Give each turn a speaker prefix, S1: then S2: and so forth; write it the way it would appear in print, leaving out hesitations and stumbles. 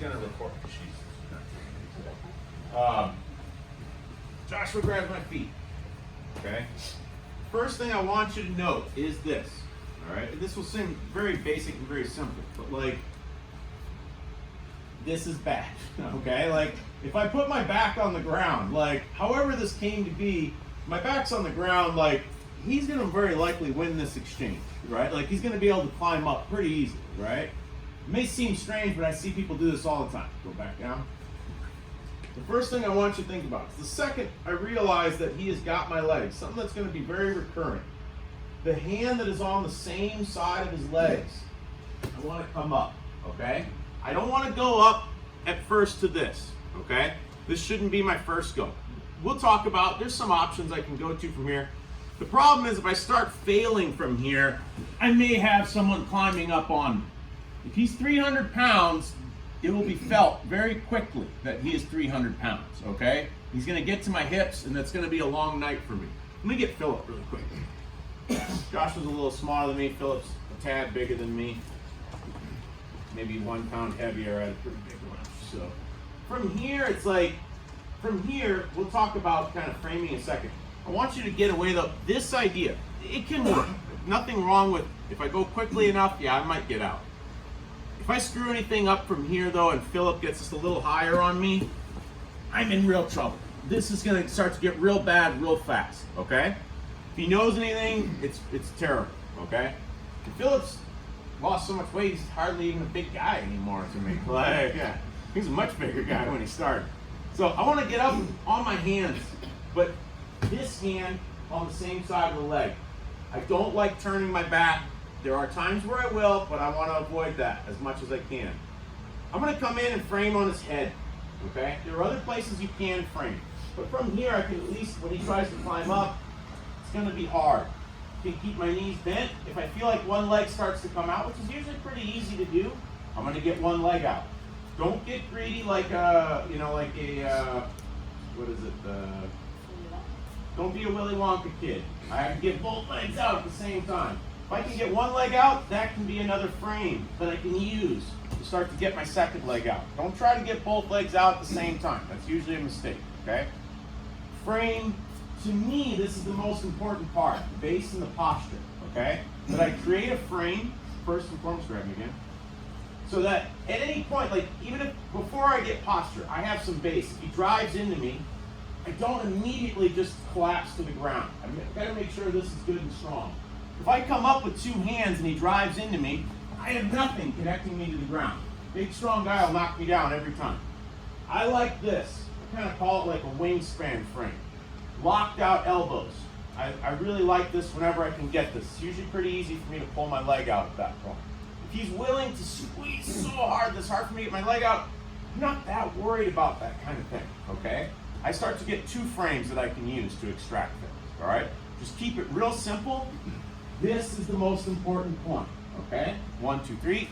S1: Gonna record. Joshua grabs my feet. Okay. First thing I want you to note is this. All right. This will seem very basic and very simple, but like this is bad. Okay. Like if I put my back on the ground, like however this came to be, my back's on the ground. Like he's gonna very likely win this exchange, right? Like he's gonna be able to climb up pretty easily, right? It may seem strange, but I see people do this all the time. Go back down. The first thing I want you to think about is the second I realize that he has got my legs, something that's going to be very recurrent. The hand that is on the same side of his legs, I want to come up, okay? I don't want to go up at first to this, okay? This shouldn't be my first go. We'll talk about, there's some options I can go to from here. The problem is if I start failing from here, I may have someone climbing up on me. If he's 300 pounds, it will be felt very quickly that he is 300 pounds, okay? He's gonna get to my hips and that's gonna be a long night for me. Let me get Philip really quick. Josh was a little smaller than me. Philip's a tad bigger than me. Maybe 1 pound heavier at a pretty big lunch. So from here, it's like, from here, we'll talk about kind of framing in a second. I want you to get away though, this idea, it can work. Nothing wrong with, if I go quickly enough, yeah, I might get out. If I screw anything up from here though and Philip gets just a little higher on me, I'm in real trouble. This is gonna start to get real bad real fast, okay? If he knows anything, it's terrible, okay? And Philip's lost so much weight, he's hardly even a big guy anymore to me. Like, yeah, he's a much bigger guy when he started. So I wanna get up on my hands, but this hand on the same side of the leg. I don't like turning my back. There are times where I will, but I want to avoid that as much as I can. I'm going to come in and frame on his head, okay? There are other places you can frame. But from here, I can at least, when he tries to climb up, it's going to be hard. I can keep my knees bent. If I feel like one leg starts to come out, which is usually pretty easy to do, I'm going to get one leg out. Don't get greedy like a, what is it? Don't be a Willy Wonka kid. I have to get both legs out at the same time. If I can get one leg out, that can be another frame that I can use to start to get my second leg out. Don't try to get both legs out at the same time. That's usually a mistake, okay? Frame, to me, this is the most important part, the base and the posture, okay? That I create a frame, first and foremost, grab me again, so that at any point, like even if before I get posture, I have some base. If he drives into me, I don't immediately just collapse to the ground. I've got to make sure this is good and strong. If I come up with 2 hands and he drives into me, I have nothing connecting me to the ground. Big, strong guy will knock me down every time. I like this. I kind of call it like a wingspan frame. Locked out elbows. I really like this whenever I can get this. It's usually pretty easy for me to pull my leg out at that point. If he's willing to squeeze so hard that it's hard for me to get my leg out, I'm not that worried about that kind of thing, okay? I start to get 2 frames that I can use to extract things, all right? Just keep it real simple. This is the most important point, okay? 1, 2, 3.